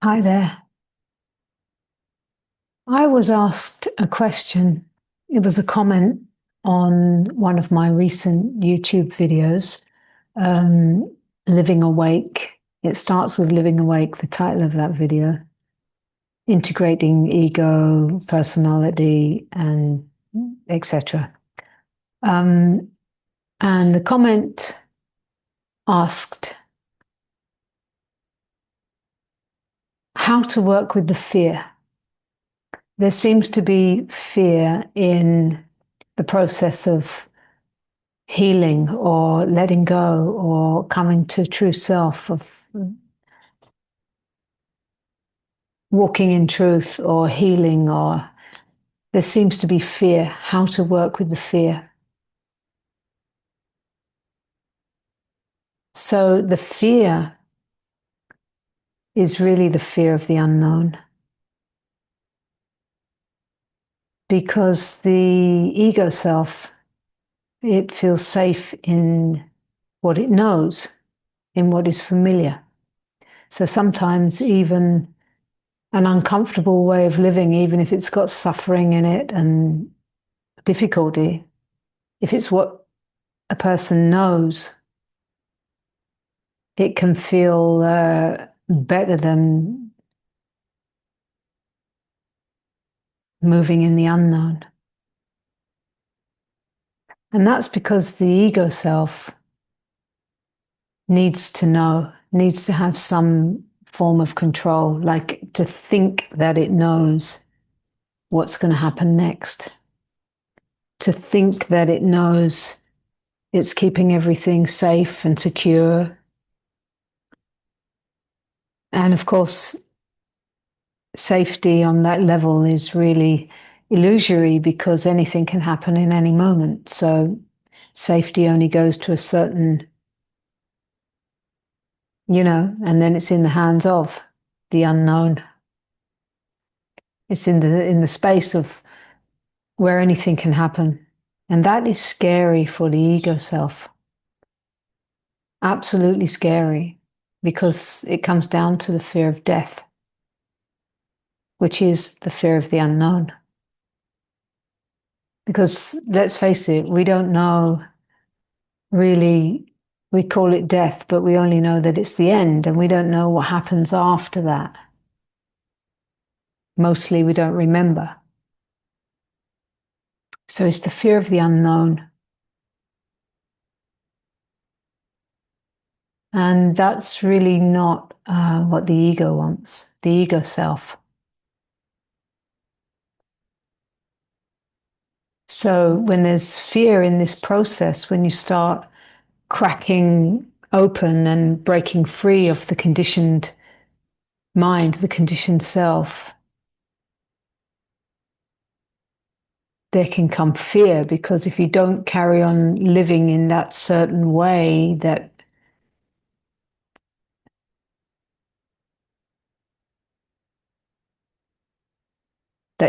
Hi there. I was asked a question. It was a comment on one of my recent YouTube videos, um, Living Awake. It starts with Living Awake, the title of that video, integrating ego, personality, and etc. And the comment asked how to work with the fear. There seems to be fear in the process of healing or letting go or coming to true self, of walking in truth or healing, or there seems to be fear, how to work with the fear. So the fear is really the fear of the unknown, because the ego self, it feels safe in what it knows, in what is familiar. So sometimes even an uncomfortable way of living, even if it's got suffering in it and difficulty, if it's what a person knows, it can feel better than moving in the unknown. And that's because the ego self needs to know, needs to have some form of control, like to think that it knows what's going to happen next, to think that it knows it's keeping everything safe and secure. And of course, safety on that level is really illusory, because anything can happen in any moment. So safety only goes to a certain, and then it's in the hands of the unknown. It's in the space of where anything can happen. And that is scary for the ego self. Absolutely scary, because it comes down to the fear of death, which is the fear of the unknown. Because let's face it, we don't know really. We call it death, but we only know that it's the end, and we don't know what happens after that. Mostly we don't remember. So it's the fear of the unknown. And that's really not what the ego wants, the ego self. So when there's fear in this process, when you start cracking open and breaking free of the conditioned mind, the conditioned self, there can come fear, because if you don't carry on living in that certain way that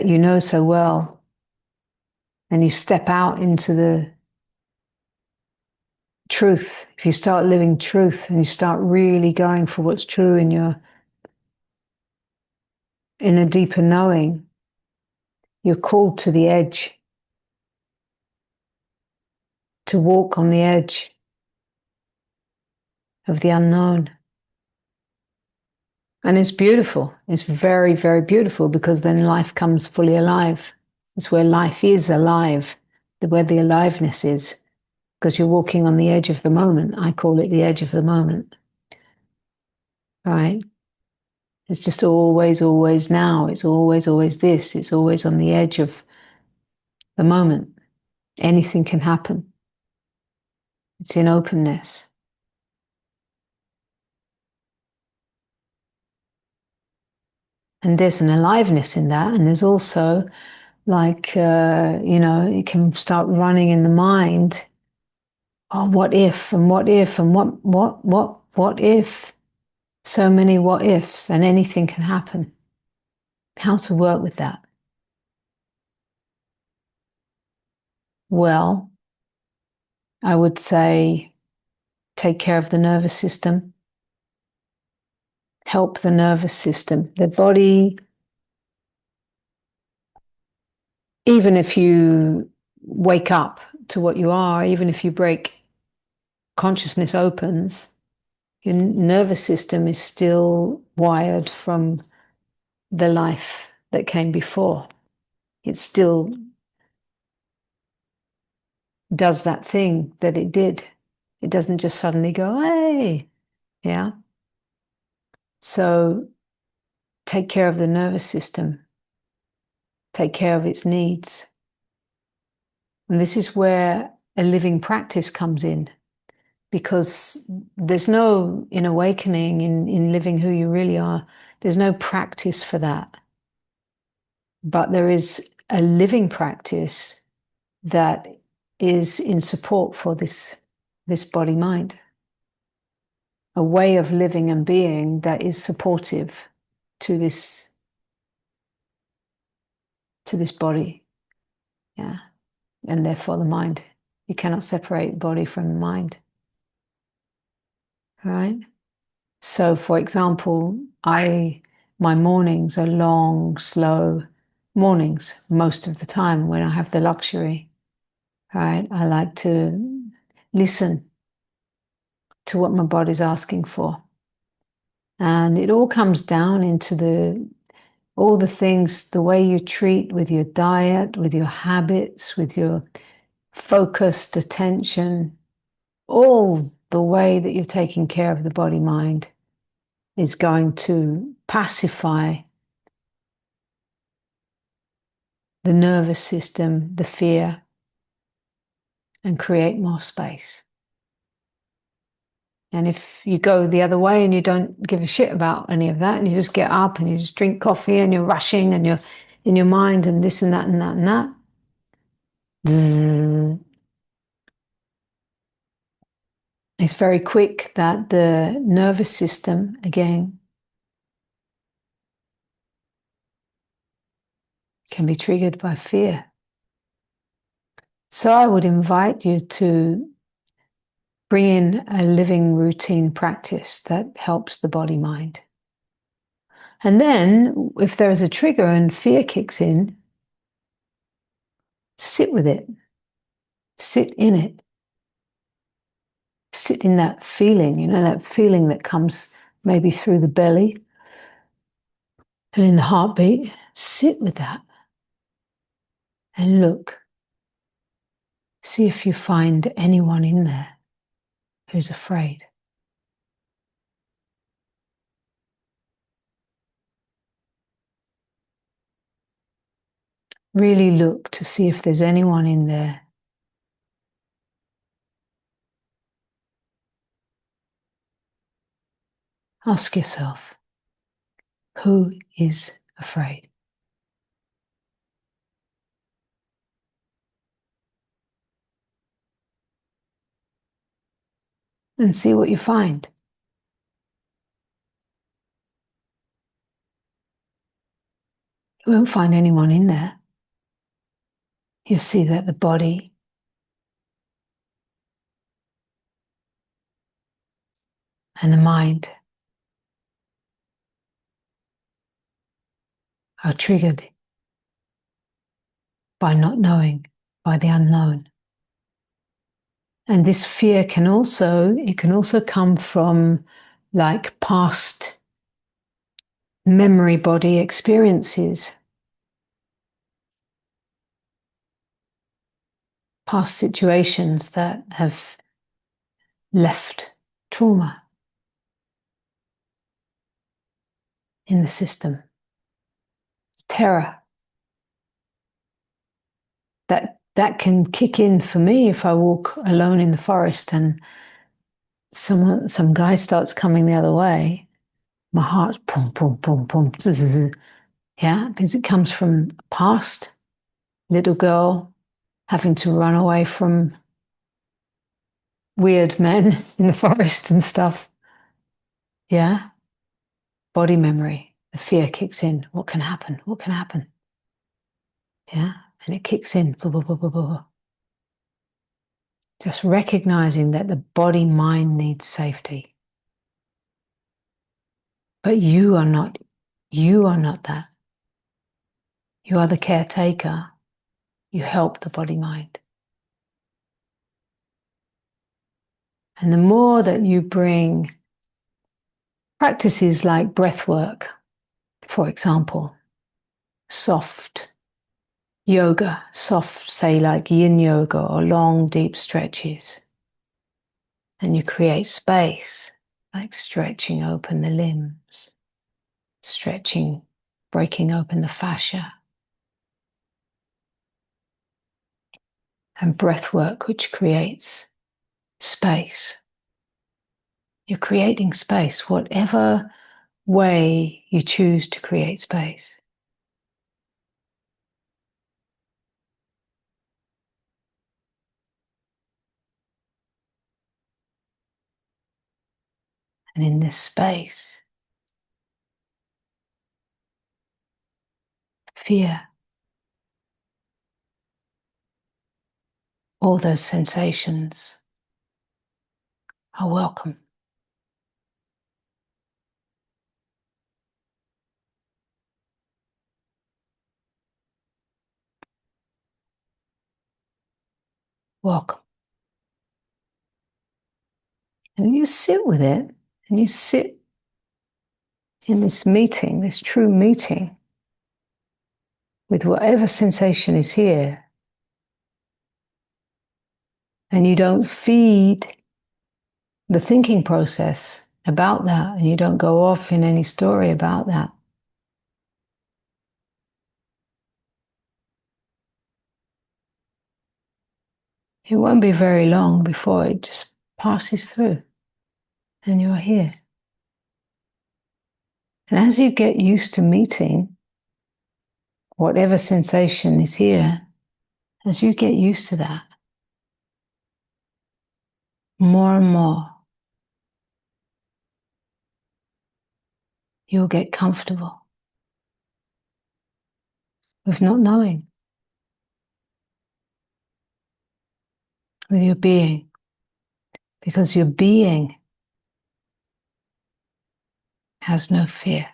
you know so well, and you step out into the truth, if you start living truth and you start really going for what's true in a deeper knowing, you're called to the edge, to walk on the edge of the unknown. And it's beautiful. It's very, very beautiful, because then life comes fully alive. It's where life is alive, where the aliveness is, because you're walking on the edge of the moment. I call it the edge of the moment. Right? It's just always, always now. It's always, always this. It's always on the edge of the moment. Anything can happen. It's in openness. And there's an aliveness in that. And there's also, like, it can start running in the mind. Oh, what if, and what if, and what if? So many what ifs, and anything can happen. How to work with that? Well, I would say take care of the nervous system. help the nervous system. The body, even if you wake up to what you are, even if you break, consciousness opens, your nervous system is still wired from the life that came before. It still does that thing that it did. It doesn't just suddenly go, hey, yeah. So take care of the nervous system. Take care of its needs. And this is where a living practice comes in, because there's no, in awakening, in living who you really are, there's no practice for that. But there is a living practice that is in support for this body-mind. A way of living and being that is supportive to this body. Yeah. And therefore the mind. You cannot separate body from the mind. Right? So for example, my mornings are long, slow mornings most of the time when I have the luxury. Right? I like to listen to what my body's asking for. And it all comes down into all the things, the way you treat with your diet, with your habits, with your focused attention, all the way that you're taking care of the body-mind is going to pacify the nervous system, the fear, and create more space. And if you go the other way and you don't give a shit about any of that, and you just get up and you just drink coffee and you're rushing and you're in your mind and this and that and that and that, it's very quick that the nervous system, again, can be triggered by fear. So I would invite you to bring in a living routine practice that helps the body-mind. And then, if there is a trigger and fear kicks in, sit with it. Sit in it. Sit in that feeling, that feeling that comes maybe through the belly and in the heartbeat. Sit with that and look. See if you find anyone in there who's afraid. Really look to see if there's anyone in there. Ask yourself, who is afraid? And see what you find. You won't find anyone in there. You'll see that the body and the mind are triggered by not knowing, by the unknown. And this fear can also come from like past memory body experiences, past situations that have left trauma in the system, terror. That can kick in for me if I walk alone in the forest and some guy starts coming the other way. My heart's boom, boom, boom, boom. Yeah, because it comes from past little girl having to run away from weird men in the forest and stuff. Yeah, body memory. The fear kicks in. What can happen? What can happen? Yeah, and it kicks in. Blah, blah, blah, blah, blah. Just recognizing that the body mind needs safety. But you are not that. You are the caretaker. You help the body-mind. And the more that you bring practices like breath work, for example, soft yoga, soft, say like yin yoga or long, deep stretches, and you create space, like stretching open the limbs, stretching, breaking open the fascia, and breath work, which creates space. You're creating space, whatever way you choose to create space. And in this space, fear, all those sensations are welcome. Welcome. And you sit with it, and you sit in this meeting, this true meeting, with whatever sensation is here. And you don't feed the thinking process about that, and you don't go off in any story about that. It won't be very long before it just passes through, and you're here. And as you get used to meeting whatever sensation is here, as you get used to that, more and more, you'll get comfortable with not knowing, with your being, because your being has no fear.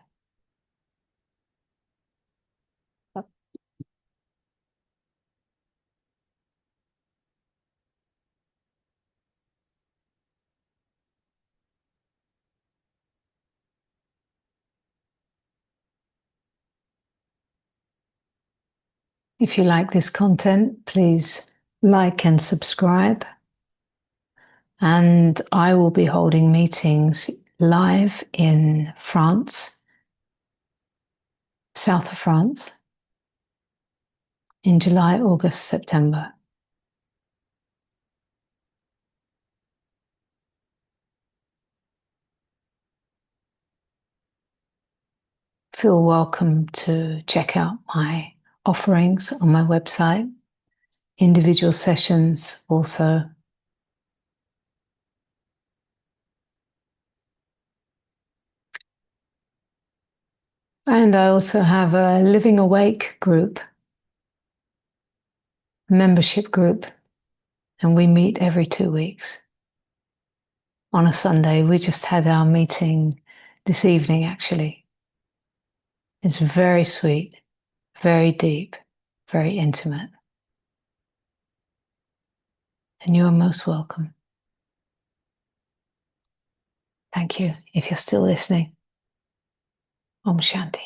If you like this content, please like and subscribe. And I will be holding meetings live in France, south of France, in July, August, September. Feel welcome to check out my offerings on my website, individual sessions also. And I also have a Living Awake group, membership group, and we meet every 2 weeks. On a Sunday, we just had our meeting this evening, actually. It's very sweet, very deep, very intimate. And you are most welcome. Thank you. If you're still listening, Om Shanti.